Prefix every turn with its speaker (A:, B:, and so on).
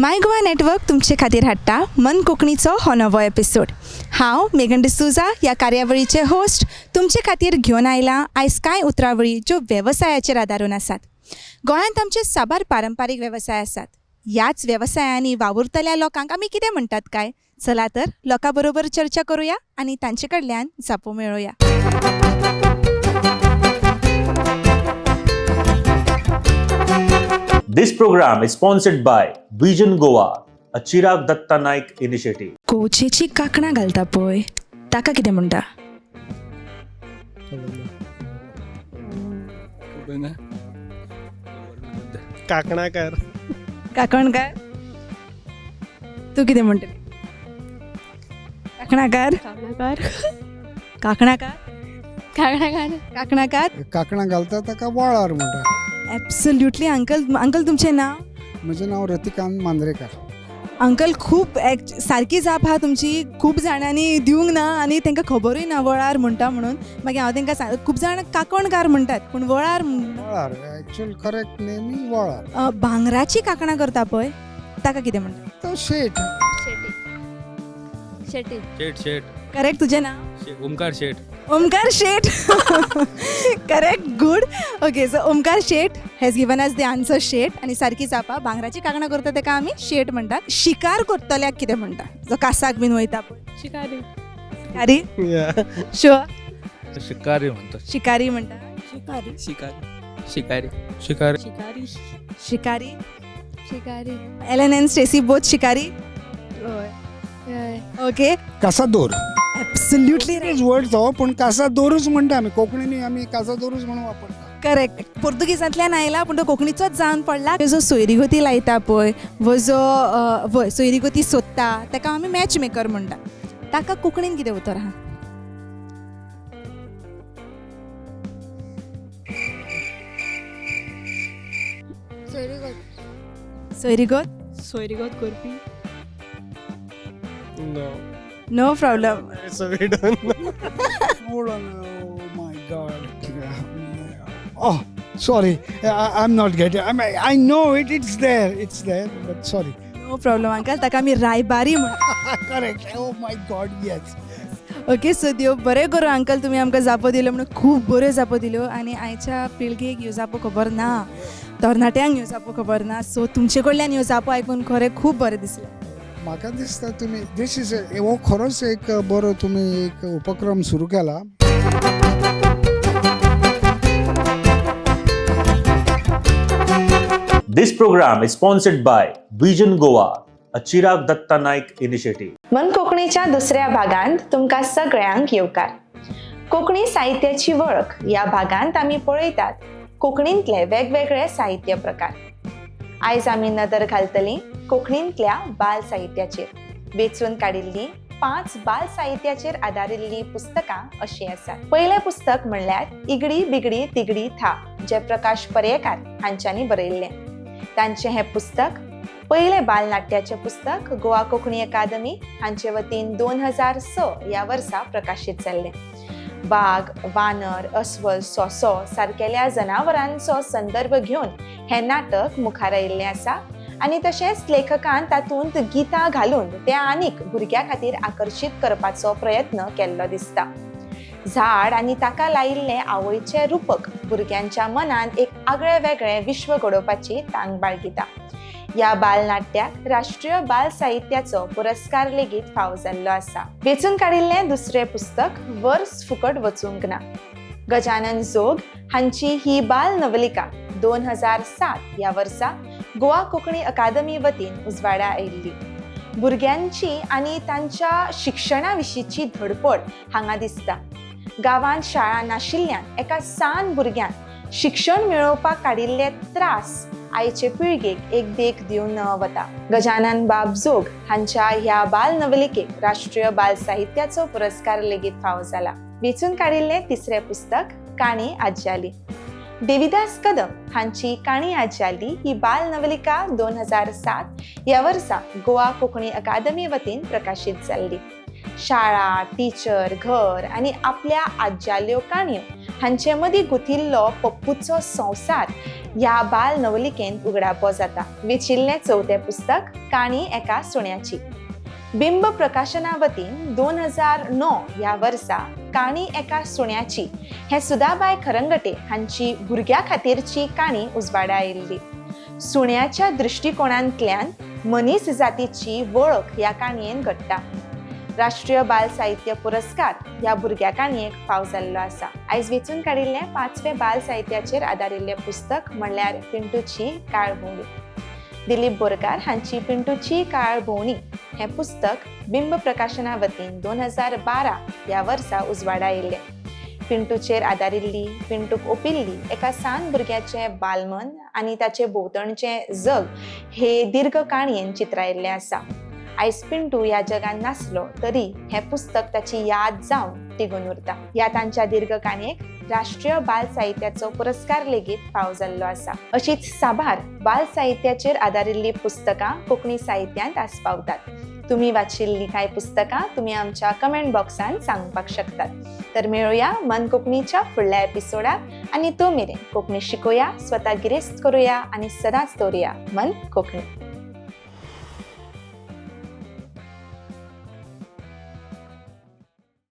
A: माय Goa network तुमचे खातीर हाडटा मन कोंकणीचो हो नवो एपिसोड. हांव मेघन डिसूजा ह्या कार्यावळीचे होस्ट तुमचे खातीर घेवन आयलां आयज कांय उतरावळी ज्यो वेवसायाचेर आदारून आसात. गोंयांत आमचे साबार पारंपारीक वेवसाय आसात. ह्याच वेवसायांनी वावुरतल्या लोकांक आमी कितें म्हणटात काय? चला तर लोकां बरोबर चर्चा करुया आनी तांचे कडल्यान जापो मेळोवया.
B: This program is sponsored by Vision Goa, a Chirag Datta Naik initiative.
A: कोचेची कांकणां घालता पळय ताका कितें म्हणटा?
C: काकणाकार.
A: काकणकार. तू कितें म्हणटली? काकणाकार. काकणाकार. काकणाकार.
D: काकणां घालता ताका वळार म्हणटा.
A: एब्सोल्युटली. अंकल तुमचें नांव?
D: म्हजें नांव रतिकांत मांद्रेकार.
A: अंकल खूब सारकी जाप आहा तुमची. खूब जाणांनी दिवंक ना आनी तांकां खबरूय ना वळार म्हणटा म्हणून. मागीर हांव तांकां खूब जाण काकणकार म्हणटात पूण वळार
D: वळार एक्चुअल करेक्ट नेम इज वळार.
A: भांगराची काकणां करता पळय ताका कितें म्हणटा?
D: तो शेट.
E: शेटी.
C: शेट.
A: करेक्ट. तुजें नांव?
C: Omkar Shet.
A: Omkar Shet. Correct. Good. Okay, so Omkar Shet has given us the answer Shet. आनी सारकी जापा भांगराची काकणां करता ताका आमी शेट म्हणटात. शिकार करतल्याक कितें म्हणटा जो कासाक बीन वयता पळय?
E: शिकारी.
A: शिकारी. शुअर.
C: शिकारी म्हणतात.
A: शिकारी म्हणटा.
E: शिकारी.
C: शिकारी.
E: शिकारी.
A: शिकारी.
E: शिकारी.
A: एलन एंड स्टेसी बोथ शिकारी. ओके.
D: कासादोर.
A: एब्सोल्युटली
D: इज वर्ड तो पूण कासादोरूच म्हणटा आमी. कोंकणीनी आमी कासादोरूच म्हणून वापरता.
A: करेक्ट. पोर्तुगीजांतल्यान आयला पूण तो कोंकणीचोच जावन पडला. जो सोयरीगती लायता पळय वो जो सोयरीगती सोदता ताका आमी मॅच मेकर म्हणटा. ताका कोंकणीन कितें उतर आहा? सोयरीगत.
E: सोयरीगत करपी.
A: No problem.
D: Hold on. Oh my God. Oh, sorry. I'm not getting. I know it. It's there. But sorry.
A: No problem uncle. ताका आमी रायबारी म्हणटा.
D: Correct. Oh my God. Yes.
A: Okay, so देव बरें करूं अंकल. तुमी आमकां जापो दिलो म्हणून खूब बऱ्यो जापो दिल्यो. आनी आयच्या पिळगेक ह्यो जापो खबर ना, तरणाट्यांक ह्यो जापो खबर ना. सो तुमचे कडल्यान ह्यो जापो आयकून खरें खूब बरें दिसलें.
D: म्हाका दिसता तुमी दिस इज हो खरोच एक बरो तुमी एक उपक्रम सुरू केला.
B: This program is sponsored by Vision Goa, a Chirag Datta Naik initiative.
F: मन कोंकणीच्या दुसऱ्या भागांत तुमकां सगळ्यांक येवकार. कोंकणी साहित्याची वळख ह्या भागांत आमी पळयतात कोंकणींतले वेगवेगळे साहित्य प्रकार. आयज आमी नदर घालतलीं कोंकणींतल्या बाल साहित्याचेर. वेंचून काडिल्लीं 5 बाल साहित्याचेर आदारिल्लीं पुस्तकां अशीं आसात. पयलें पुस्तक म्हणल्यार इगडी बिगडी तिगडी था, जे प्रकाश पर्येकार हांच्यांनी बरयल्लें. तांचें हें पुस्तक पयलें बालनाट्याचें पुस्तक गोवा कोंकणी अकादमी हांचे वतीन 2006 ह्या वर्सा प्रकाशीत जाल्लें. वाघ, वानर, अस्वल, सोंसो सारकेल्या जनावरांचो संदर्भ घेवन हें नाटक मुखार आयिल्लें आसा. आनी तशेंच लेखकान तातूंत गितां घालून तें आनीक भुरग्यां खातीर आकर्शीत करपाचो प्रयत्न केल्लो दिसता. झाड आनी ताका लायिल्लें आवयचें रुपक भुरग्यांच्या मनांत एक आगळें वेगळें विश्व घडोवपाची तांक बाळगिता. ह्या बालनाट्याक राष्ट्रीय बाल साहित्याचो पुरस्कार लेगीत फावो जाल्लो आसा. वेंचून काडिल्लें दुसरें पुस्तक वर्स फुकट वचूंक ना. गजानन जोग हांची ही बाल नवलिका 2007 ह्या वर्सा गोवा कोंकणी अकादमी वतीन उजवाडा आयिल्ली. भुरग्यांची आनी तांच्या शिक्षणा विशींची धडपड हांगा दिसता. गांवांत शाळा नाशिल्ल्यान एका सान भुरग्यांक शिक्षण मेळोवपाक काडिल्ले त्रास आयचे पिळगेक एक देख दिवन वता. गजानन बाब जोग हांच्या ह्या बाल नवलिकेक राष्ट्रीय बाल साहित्याचो पुरस्कार लेगीत फावो जाला. वेंचून काडिल्लें तिसरें पुस्तक काणी आज्याली. देविदास कदम हांची काणी आज्याली ही बाल नवलिका 2007 ह्या वर्सा गोवा कोंकणी अकादमी वतीन प्रकाशीत जाल्ली. शाळा, टिचर, घर आनी आपल्या आज्याल्यो काणयो हांचे मदीं गुथिल्लो पप्पूचो संवसार ह्या बाल नवलिकेंत उगडावपो जाता. विचिल्लें चवथें पुस्तक काणी एका सुण्याची. बिंब प्रकाशना वतीन 2009 ह्या वर्सा काणी एका सुण्याची हे सुदाबाय खरंगटे हांची भुरग्यां खातीरची काणी उजवाडा आयिल्ली. सुण्याच्या दृश्टिकोनांतल्यान मनीस जातीची वळख ह्या काणयेन घडटा. राष्ट्रीय बाल साहित्य पुरस्कार ह्या भुरग्या काणयेक फावो जाल्लो आसा. आयज वेंचून काडिल्लें 5वें बाल साहित्याचेर आदारिल्लें पुस्तक म्हणल्यार पिंटूची काळभोवणी. दिलीप बोरकार हांची पिंटूची काळभोवणी हें पुस्तक बिंब प्रकाशना वतीन 2012 ह्या वर्सा उजवाडा आयिल्लें. पिंटूचेर आदारिल्ली, पिंटूक ओपिल्ली एका सान भुरग्याचें बालमन आनी ताचे भोंवतणचें जग हे दीर्घ काणयेन चित्रायिल्लें आसा. आयज पिंटू ह्या जगान नासलो तरी हें पुस्तक ताची याद जावन तिगून उरता. ह्या तांच्या दीर्घ काणयेक राष्ट्रीय बाल साहित्याचो पुरस्कार लेगीत फावो जाल्लो आसा. अशीच साबार बाल साहित्याचेर आदारिल्लीं पुस्तकां कोंकणी साहित्यांत आस्पावतात. तुम्ही वाचिल्लीं कांय पुस्तकां तुमी आमच्या कमेंट बॉक्सान सांगपाक शकतात. तर मेळुया मन कोंकणीच्या फुडल्या एपिसोडाक आनी तो मेरेन कोंकणी शिकुया, स्वता गिरेस्त करुया आनी सदांच दवरुया मन कोंकणी.